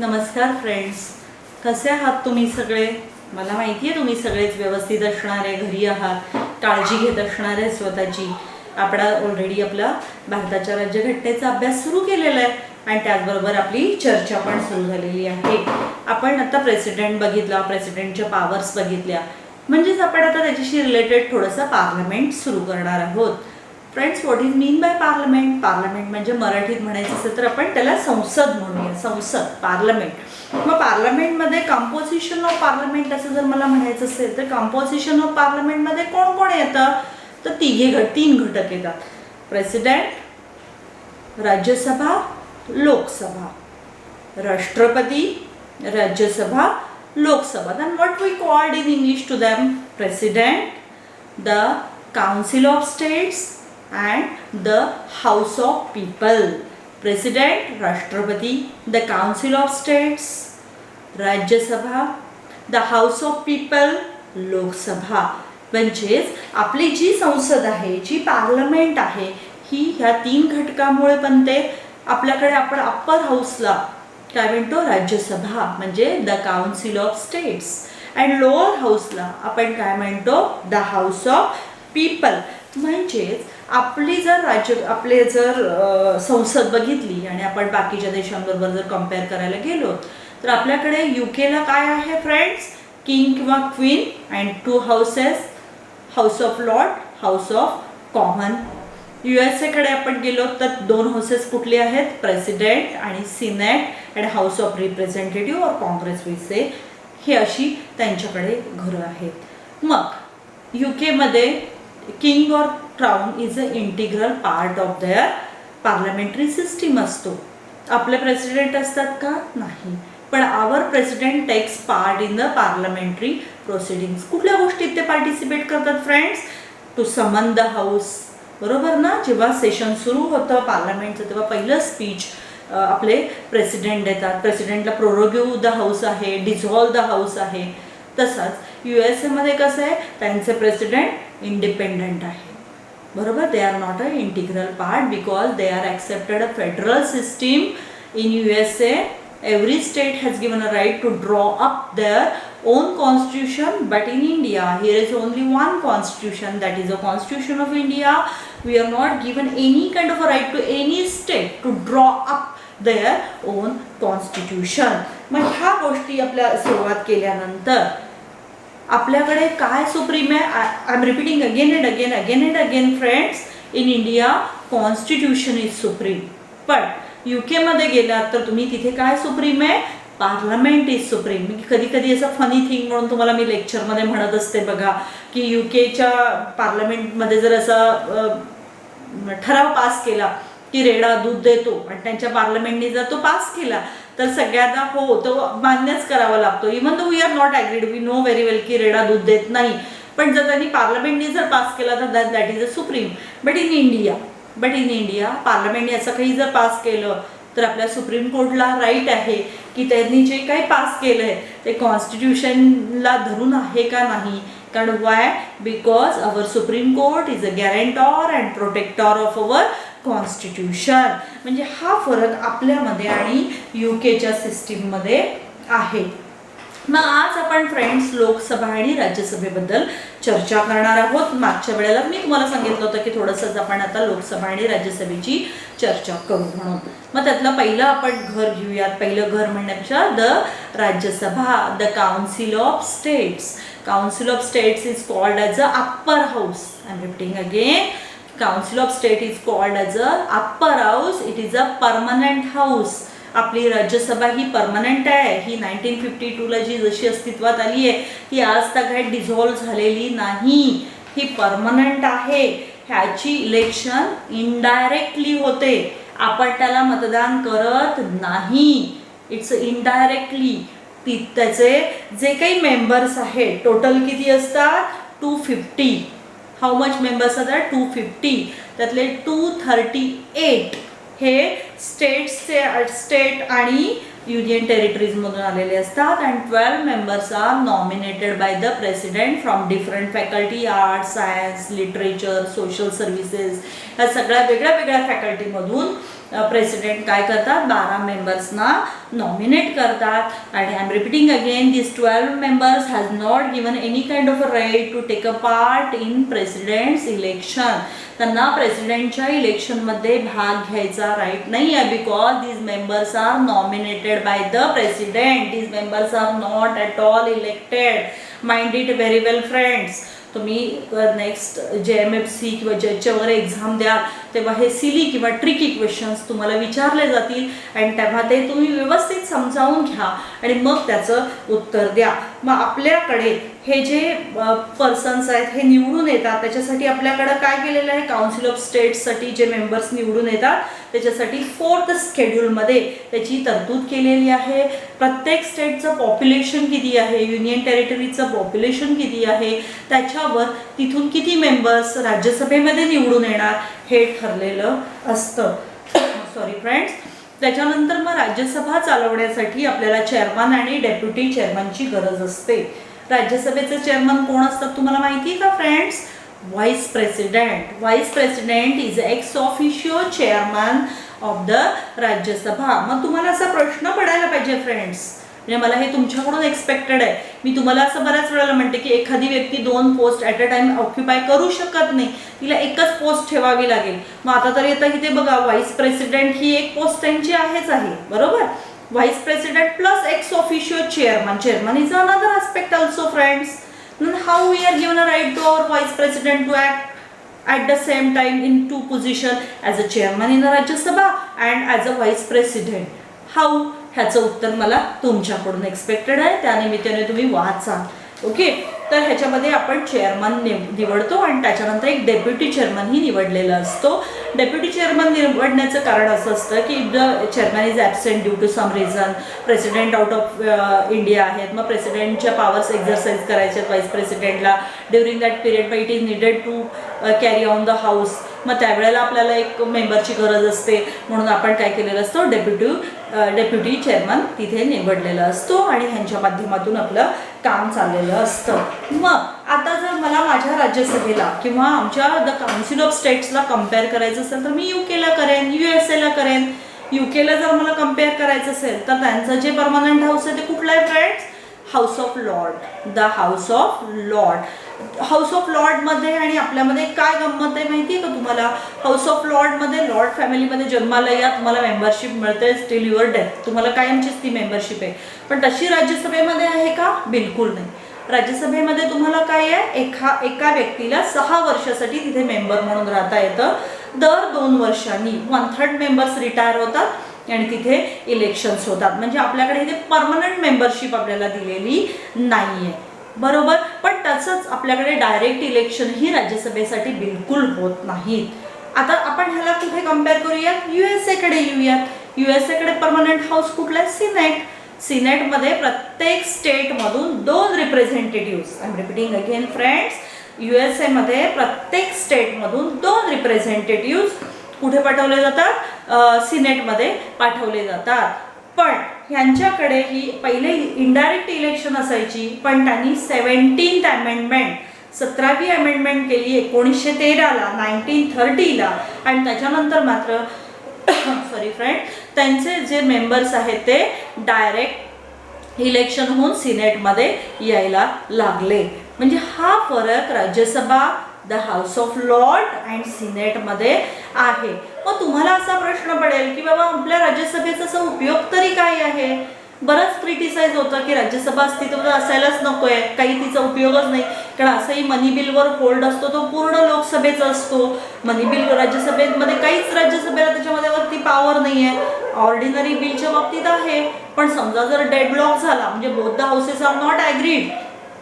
नमस्कार फ्रेंड्स, कसे आहात तुम्ही सगळे? मला माहिती आहे तुम्ही सगळेच व्यवस्थित असणारे, घरी आहात, काळजी घेत असणारे स्वतःची. आपण ऑलरेडी आपला भारताच्या राज्यघटनेचा अभ्यास सुरू केलेला आहे आणि त्याचबरोबर आपली चर्चा पण सुरू झालेली आहे. आपण आता प्रेसिडेंट बघितला, प्रेसिडेंटच्या पावर्स बघितल्या, म्हणजेच आपण आता त्याच्याशी रिलेटेड थोडंसं पार्लमेंट सुरू करणार आहोत. Friends, what is mean by parliament? Parliament म्हणजे मराठीत म्हणायचं असेल तर आपण त्याला संसद म्हणूया. संसद, पार्लमेंट. मग पार्लमेंटमध्ये कंपोजिशन ऑफ पार्लमेंट असं जर मला म्हणायचं असेल तर कंपोजिशन ऑफ पार्लमेंटमध्ये कोण कोण येतं? तर तीन घटक येतात: प्रेसिडेंट, राज्यसभा, लोकसभा. राष्ट्रपती, Rajya Sabha, Lok Sabha. Then what we called in English to them? President, the Council of States and the House of People. President, राष्ट्रपती, the Council of States, Rajya Sabha, the House of People, Lok Sabha. म्हणजेच आपली जी संसद आहे, जी पार्लमेंट आहे, ही ह्या तीन घटकामुळे बनते. आपल्याकडे आपण अप्पर हाऊसला काय म्हणतो? राज्यसभा, म्हणजे the council of states. And lower हाऊसला आपण काय म्हणतो? The house of people. म्हणजेच आपली जर संसद बघितली आणि आपण बाकीच्या देशांबरोबर जर कम्पेअर करायला गेलो तर आपल्याकडे यूकेला काय आहे फ्रेंड्स? किंग किंवा queen and 2 houses, house of lord, house of common. USA कडे आपण गेलो तर 2 हाऊसेस कुठले आहेत? प्रेसिडेंट आणि Senate and house of representative और काँग्रेस विसे. हे अशी त्यांच्याकडे घरं आहेत. मग यूकेमध्ये king or crown is a integral part of their parliamentary system असतो. आपले प्रेसिडेंट असतात का? नाही. पण our president takes part in the parliamentary proceedings. कुठल्या गोष्टीत ते पार्टिसिपेट करतात friends? To summon the house. बरोबर ना? जेव्हा सेशन सुरू होतं पार्लमेंटचं तेव्हा पहिलं स्पीच आपले प्रेसिडेंट देतात. प्रेसिडेंटला प्रोरोग्यू द हाऊस आहे, डिझॉल्व द हाऊस आहे. तसंच USA मध्ये कसं आहे? त्यांचे प्रेसिडेंट इंडिपेंडंट आहे. बरोबर? They are not a integral part because they are accepted a federal system. In USA every state has given a right to draw up their own constitution, but in India here is only one constitution, that is the Constitution of India. We are not given any kind of a right to any state to draw up their own constitution. मग ह्या गोष्टी आपल्या सुरुवात केल्यानंतर आपल्याकडे काय supreme आहे? I am repeating again friends. In India constitution is supreme. पण UK मध्ये गेलात तर तुम्ही तिथे काय सुप्रीम आहे? Parliament is supreme. कधी कधी असं फनी थिंग म्हणून तुम्हाला मी लेक्चरमध्ये म्हणत असते बघा, की UKच्या पार्लमेंटमध्ये जर असा ठराव पास केला की रेडा दूध देतो आणि त्यांच्या पार्लमेंटने जर तो पास केला तर सगळ्यांना हो तो मान्यच करावा लागतो. Even though we are not agreed, we know very well की रेडा दूध देत नाही, पण जर त्यांनी पार्लमेंटने जर पास केला तर that is a supreme. But in India पार्लमेंटने असं काही जर पास केलं तर आपल्या सुप्रीम कोर्टला राईट आहे की त्यांनी जे काही पास केलं आहे ते कॉन्स्टिट्यूशनला धरून आहे का नाही. कारण why? Because our supreme court is a guarantor and protector of our constitution. म्हणजे हा फरक आपल्यामध्ये आणि UKच्या सिस्टीममध्ये आहे. मग आज आपण फ्रेंड्स लोकसभा आणि राज्यसभेबद्दल चर्चा करणार आहोत. मागच्या वेळेला मी तुम्हाला सांगितलं होतं की थोडंसंच आपण आता लोकसभा आणि राज्यसभेची चर्चा करू म्हणून. मग त्यातलं पहिलं आपण घर घेऊयात. पहिलं घर म्हणण्यापेक्षा the Rajya Sabha, the council of states. Council of states is called as a upper house. I am repeating again. Council of State is called as a upper house. It is a permanent house. आपली राज्यसभा ही permanent आहे. ही 1952ला जी जशी अस्तित्वात आली आहे ती आज तक काही डिझॉल्व झालेली नाही. ही परमनंट आहे. ह्याची इलेक्शन इनडायरेक्टली होते. आपण त्याला मतदान करत नाही. It's indirectly. त्याचे जे काही मेंबर्स आहेत टोटल किती असतात? 250. हाऊ मच मेंबर्स असतात? 250. त्यातले 238 हे स्टेट आणि युनियन टेरिटरीजमधून आलेले असतात. And 12 members are nominated by the president from different faculty, art, science, literature, social services, ह्या सगळ्या वेगळ्या फॅकल्टीमधून प्रेसिडेंट काय करतात, 12 मेंबर्सना नॉमिनेट करतात. आणि I am repeating again, this 12 members has not given any kind of a right to take a part in president's election. त्यांना प्रेसिडेंटच्या इलेक्शनमध्ये भाग घ्यायचा राईट नाही आहे, because these members are nominated by the president. These members are not at all elected. Mind it very well friends. तुम्ही next JMFC किंवा जजच्या वगैरे एक्झाम द्याल तेव्हा हे सिली किंवा ट्रिकी क्वेश्चन्स तुम्हाला विचारले जातील आणि तेव्हा ते तुम्ही व्यवस्थित समजावून घ्या आणि मग त्याचं उत्तर द्या. मग आपल्याकडे हे जे पर्सन्स आहेत हे निवडून येतात, त्याच्यासाठी आपल्याकडे काय केलेलं आहे, काउन्सिल ऑफ स्टेट्ससाठी जे मेंबर्स निवडून येतात त्याच्यासाठी 4th शेड्यूलमध्ये त्याची तरतूद केलेली आहे. प्रत्येक स्टेटचं पॉप्युलेशन किती आहे, युनियन टेरिटरीचं पॉप्युलेशन किती आहे, त्याच्यावर तिथून किती मेंबर्स राज्यसभेमध्ये निवडून येणार हे ठरलेलं असतं. Sorry friends. त्याच्यानंतर मग राज्यसभा चालवण्यासाठी आपल्याला चेअरमन आणि डेप्युटी चेअरमनची गरज असते. राज्यसभेचे चेअरमन कोण असतात तुम्हाला माहिती आहे का friends? Vice president. Vice president is ex officio chairman of the Rajya Sabha. मग तुम्हाला असा प्रश्न पडायला पाहिजे फ्रेंड्स, म्हणजे मला हे तुमच्याकडून एक्सपेक्टेड आहे. मी तुम्हाला असं बऱ्याच वेळेला म्हणते की एखादी व्यक्ती 2 post at a time occupy करू शकत नाही, तिला एकच पोस्ट ठेवावी लागेल. मग आता तर येतं इथे बघा, व्हाईस प्रेसिडेंट ही एक पोस्ट त्यांची आहेच आहे, बरोबर. Vice president plus ex officio chairman. Chairman is another aspect also friends. How we are given a right to our vice president to act at the same time in 2 positions as a chairman in the Rajya Sabha and as a vice president. How? ह्याचं उत्तर मला तुमच्याकडून expected आहे, त्यानिमित्ताने तुम्ही वाचा. Okay. तर ह्याच्यामध्ये आपण चेअरमन निवडतो आणि त्याच्यानंतर एक डेप्युटी चेअरमनही निवडलेला असतो. डेप्युटी चेअरमन निवडण्याचं कारण असं असतं की the chairman is absent due to some reason, president out of India आहेत, मग प्रेसिडेंटच्या पॉवर्स एक्झरसाइज करायचे आहेत व्हाईस प्रेसिडेंटला during that period, but it is needed to carry on the house. मग त्यावेळेला आपल्याला एक मेंबरची गरज असते, म्हणून आपण काय केलेलं असतं, डेप्युटी चेअरमन तिथे निवडलेला असतो आणि ह्यांच्या माध्यमातून आपलं काम चाललेलं असतं. मग आता जर मला माझ्या राज्यसभेला किंवा आमच्या द काउन्सिल ऑफ स्टेट्सला कम्पेअर करायचं असेल तर मी UKला करेन, USA करेन. UKला जर मला कम्पेअर करायचं असेल तर त्यांचं जे परमनंट हाऊस आहे ते कुठलं आहे friends? House of lord. The house of lord. House of लॉर्डमध्ये आणि आपल्यामध्ये काय गंमत आहे माहिती आहे का तुम्हाला? हाऊस ऑफ लॉर्डमध्ये लॉर्ड फॅमिलीमध्ये जन्माला या, तुम्हाला मेंबरशिप मिळते स्टिल युअर डेथ, तुम्हाला कायमचीच ती मेंबरशिप आहे. पण तशी राज्यसभेमध्ये आहे का? बिलकुल नाही. राज्यसभेमध्ये तुम्हाला काय आहे, एका व्यक्तीला 6 वर्षासाठी तिथे मेंबर म्हणून राहता येतं. दर 2 वर्षांनी 1/3 मेंबर्स रिटायर होतात आणि तिथे इलेक्शन्स होतात. म्हणजे आपल्याकडे इथे परमनंट मेंबरशिप आपल्याला दिलेली नाही आहे, बरोबर. पण तसंच आपल्याकडे डायरेक्ट इलेक्शन ही राज्यसभेसाठी बिलकुल होत नाहीत. आता आपण ह्याला कुठे कम्पेअर करूयात? USA येऊयात. USA परमनंट हाऊस कुठला आहे? सिनेट. सिनेटमध्ये प्रत्येक स्टेटमधून 2 representatives. I am repeating again friends, USA मध्ये प्रत्येक स्टेटमधून 2 रिप्रेझेंटेटिव्ह्स कुठे पाठवले जातात? सिनेटमध्ये पाठवले जातात. पण ह्यांच्याकडे ही पहिले इनडायरेक्ट इलेक्शन असायची, पण त्यांनी 17th अमेंडमेंट 17वी अमेंडमेंट केली 1913ला 1930ला आणि त्याच्यानंतर मात्र सॉरी फ्रेंड, त्यांचे जे मेंबर्स आहेत ते डायरेक्ट इलेक्शन होऊन सिनेटमध्ये यायला लागले. म्हणजे हा फरक Rajya Sabha, the house of Lord and सिनेटमध्ये आहे. मग तुम्हाला असा प्रश्न पडेल की बाबा आपल्या राज्यसभेचा असा उपयोग तरी काय आहे? बरंच क्रिटिसाइज होतं की राज्यसभा अस्तित्वात असायलाच नको आहे, काही तिचा उपयोगच नाही. कारण असंही मनी बिलवर होल्ड असतो तो पूर्ण लोकसभेचा असतो. मनी बिल राज्यसभेमध्ये काहीच राज्यसभेला त्याच्यामध्ये वरती पॉवर नाही आहे. ऑर्डिनरी बिलच्या बाबतीत आहे, पण समजा जर डेडलॉक झाला म्हणजे both the houses are not agreed,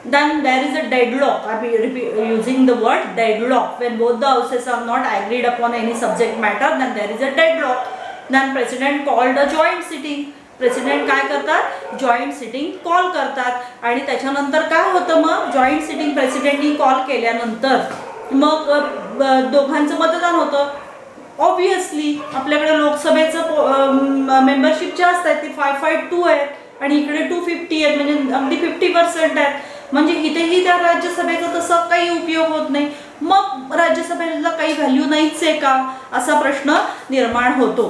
then there is a deadlock. I am using the word deadlock. When both the houses are not agreed upon any subject matter, then there is a deadlock. Then president called a joint sitting. President काय करतात? Joint sitting call करतात आणि त्याच्यानंतर काय होतं? मग joint sitting प्रेसिडेंटनी call केल्यानंतर मग दोघांचं मतदान होतं. ऑब्विसली आपल्याकडे लोकसभेचं मेंबरशिप जास्त आहे, ती 552 आहेत आणि इकडे 250 आहेत, म्हणजे अगदी 50% आहेत. म्हणजे इथेही त्या राज्यसभेचा तसा काही उपयोग होत नाही. मग राज्यसभेला काही व्हॅल्यू नाहीच आहे का, असा प्रश्न निर्माण होतो.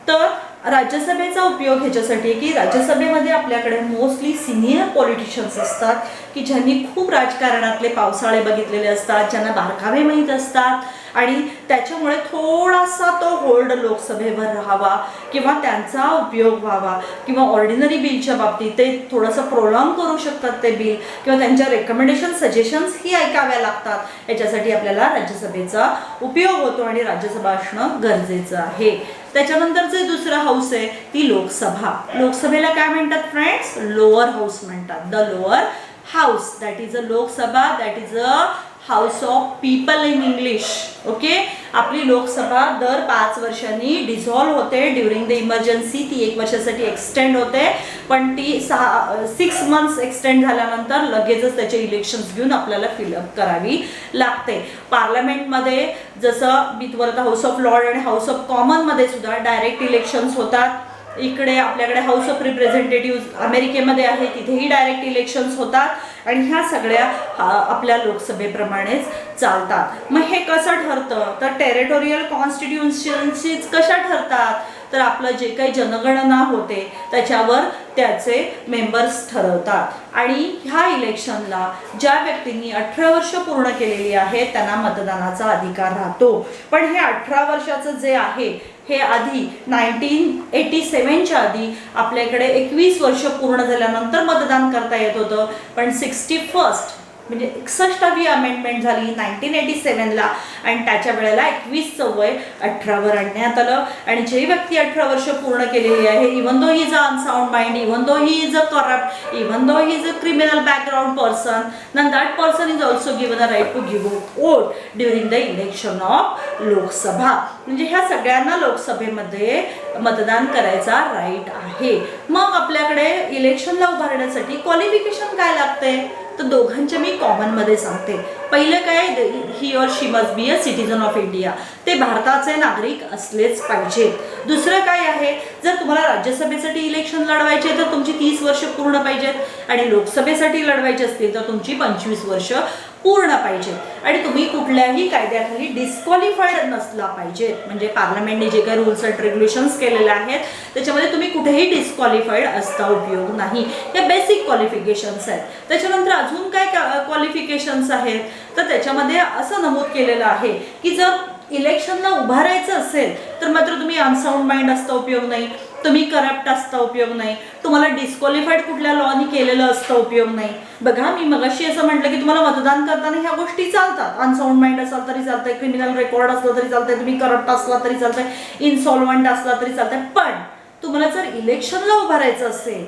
तर राज्यसभेचा उपयोग ह्याच्यासाठी की राज्यसभेमध्ये आपल्याकडे मोस्टली सिनियर पॉलिटिशियन्स असतात की ज्यांनी खूप राजकारणातले पावसाळे बघितलेले असतात, ज्यांना बारकावे माहीत असतात आणि त्याच्यामुळे थोडासा तो होल्ड लोकसभेवर राहावा किंवा त्यांचा उपयोग व्हावा किंवा ऑर्डिनरी बिलच्या बाबतीत ते थोडंसं प्रोलॉंग करू शकतात ते बिल किंवा त्यांच्या रेकमेंडेशन सजेशन्स ही ऐकाव्या लागतात। याच्यासाठी आपल्याला राज्यसभेचा उपयोग होतो आणि राज्यसभा असणं गरजेचं आहे। त्याच्यानंतर जे दुसरं हाऊस आहे ती लोकसभा। लोकसभेला काय म्हणतात फ्रेंड्स? लोअर हाऊस म्हणतात। The lower house, that is a Lok Sabha, that is a house of people in English. Okay, आपली लोकसभा दर 5 वर्षांनी डिझॉल्व होते ड्युरिंग द इमर्जन्सी। ती 1 वर्षासाठी एक्सटेंड होते, पण ती 6 मंथ्स एक्सटेंड झाल्यानंतर लगेचच त्याचे इलेक्शन्स घेऊन आपल्याला फिलअप करावी लागते। पार्लमेंटमध्ये जसं मी तुम्हाला हाऊस ऑफ लॉर्ड आणि हाऊस ऑफ कॉमनमध्ये सुद्धा डायरेक्ट इलेक्शन्स होतात। इकडे आपल्याकडे हाऊस ऑफ रिप्रेझेंटेटिव्ह अमेरिकेमध्ये आहे, तिथेही डायरेक्ट इलेक्शन्स होतात आणि ह्या सगळ्या आपल्या लोकसभेप्रमाणेच चालतात। मग हे कसं ठरतं? तर टेरिटोरियल कॉन्स्टिट्युएन्सीज कशा ठरतात? तर आपलं जे काही जनगणना होते त्याच्यावर त्याचे मेंबर्स ठरवतात आणि ह्या इलेक्शनला ज्या व्यक्तींनी 18 वर्ष पूर्ण केलेली आहेत त्यांना मतदानाचा अधिकार राहतो। पण हे 18 वर्षाचं जे आहे हे आधी 1987च्या आधी आपल्याकडे 21 वर्ष पूर्ण झाल्यानंतर मतदान करता येत होतं, पण 61st म्हणजे 61वी अमेंडमेंट झाली 1987ला आणि त्याच्या वेळेला 21चं वय 18 वर आणण्यात आलं आणि जे व्यक्ती 18 वर्ष पूर्ण केलेली आहे, even though he is a unsound mind, even though he is a corrupt, even though he is a criminal background person, then that person is also given a right to give a vote during the election of Lok Sabha. म्हणजे ह्या सगळ्यांना लोकसभेमध्ये मतदान करायचा right आहे। मग आपल्याकडे इलेक्शनला उभारण्यासाठी क्वालिफिकेशन काय लागते? तर दोघांचे मी कॉमन मध्ये सांगते। पहिलं काय, he or she must be a citizen of India, ते भारताचे नागरिक असलेच पाहिजेत। दुसरं काय आहे, जर तुम्हाला राज्यसभेसाठी इलेक्शन लढवायचे तर तुमची 30 वर्ष पूर्ण पाहिजेत आणि लोकसभेसाठी लढवायचे असतील तर तुमची 25 वर्ष पूर्ण पाहिजेत आणि तुम्ही कुठल्याही कायद्याखाली डिस्क्वालिफाईड नसला पाहिजेत। म्हणजे पार्लमेंटने जे काही रूल्स अँड रेग्युलेशन्स केलेले आहेत त्याच्यामध्ये तुम्ही कुठेही डिस्क्वालिफाईड असता उपयोग नाही। हे बेसिक क्वालिफिकेशन्स आहेत। त्याच्यानंतर अजून काय क्वालिफिकेशन्स आहेत तर त्याच्यामध्ये असं नमूद केलेलं आहे की जर इलेक्शनला उभारायचं असेल तर मात्र तुम्ही अनसाउंड माइंड असता उपयोग नाही, तुम्ही करप्ट असता उपयोग नाही, तुम्हाला डिस्क्वालिफाईड कुठल्या लॉनी केलेलं असतं उपयोग नाही। बघा, मी मगाशी असं म्हटलं की तुम्हाला मतदान करताना ह्या गोष्टी चालतात, अनसाउंड माइंड असाल तरी चालतंय, क्रिमिनल रेकॉर्ड असला तरी चालतंय, तुम्ही करप्ट असला तरी चालतंय, इनसॉल्वंट असला तरी चालतंय, पण तुम्हाला जर इलेक्शनला उभारायचं असेल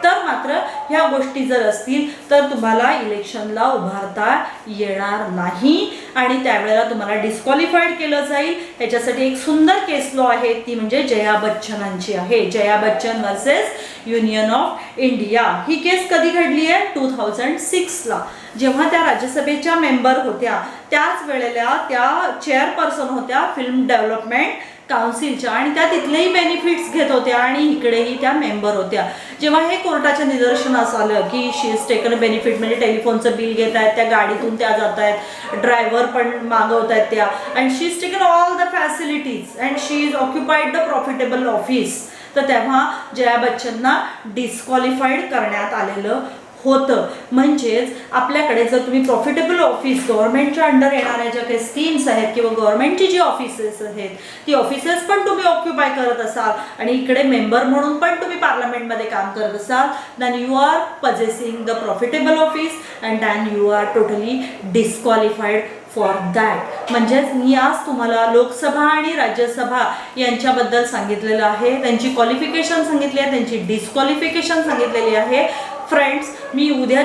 तर मात्र ह्या गोष्टी जर असतील तर तुम्हाला इलेक्शनला उभारता येणार नाही आणि त्यावेळेला तुम्हाला डिस्क्वालिफाईड केलं जाईल। याच्यासाठी एक सुंदर केस लॉ आहे, ती म्हणजे जया बच्चनांची आहे, Jaya Bachchan versus union of India. ही केस कधी घडली आहे? 2006ला, जेव्हा त्या राज्यसभेच्या मेंबर होत्या त्याच वेळेला त्या चेअरपर्सन होत्या फिल्म डेव्हलपमेंट काउन्सिलच्या आणि त्या तिथलेही बेनिफिट्स घेत होत्या आणि इकडेही त्या मेंबर होत्या। जेव्हा हे कोर्टाच्या निदर्शनास आलं की शी इज टेकन बेनिफिट, म्हणजे टेलिफोनचं बिल घेत आहेत, त्या गाडीतून त्या जात आहेत, ड्रायव्हर पण मागवत आहेत त्या, and she is taken all the facilities and she is occupied the profitable office, तर तेव्हा जया बच्चनना डिस्क्वालिफाईड करण्यात आलेलं होतं। म्हणजेच आपल्याकडे जर तुम्ही प्रॉफिटेबल ऑफिस गव्हर्नमेंटच्या अंडर येणाऱ्या ज्या काही स्कीम्स आहेत किंवा गव्हर्नमेंटची जी ऑफिसेस आहेत ती ऑफिसेस पण तुम्ही ऑक्युपाय करत असाल आणि इकडे मेंबर म्हणून पण तुम्ही पार्लमेंटमध्ये काम करत असाल, then you are possessing the profitable office and then you are totally disqualified for that. म्हणजेच मी आज तुम्हाला लोकसभा आणि राज्यसभा यांच्याबद्दल सांगितलेलं आहे, त्यांची क्वालिफिकेशन सांगितली आहे, त्यांची डिस्क्वालिफिकेशन सांगितलेली आहे। फ्रेंड्स, मी उद्या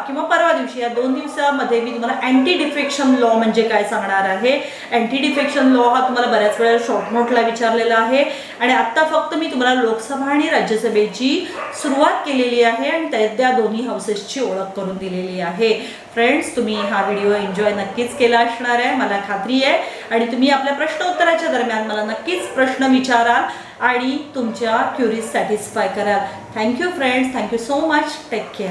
किंवा परवा दिवशी या 2 दिवसामध्ये मी तुम्हाला अँटी डिफेक्शन लॉ म्हणजे काय सांगणार आहे। अँटी डिफेक्शन लॉ हा तुम्हाला बऱ्याच वेळा शॉर्ट नोटला विचारलेला आहे आणि आत्ता फक्त मी तुम्हाला लोकसभा आणि राज्यसभेची सुरुवात केलेली आहे आणि त्या दोन्ही हाऊसेसची ओळख करून दिलेली आहे। फ्रेंड्स, तुम्ही हा व्हिडिओ एन्जॉय नक्कीच केला असणार आहे, मला खात्री आहे आणि तुम्ही आपल्या प्रश्न उत्तराच्या दरम्यान मला नक्कीच प्रश्न विचाराल आणि तुमच्या क्युरीज सॅटिस्फाय कराल। Thank you friends, thank you so much, take care.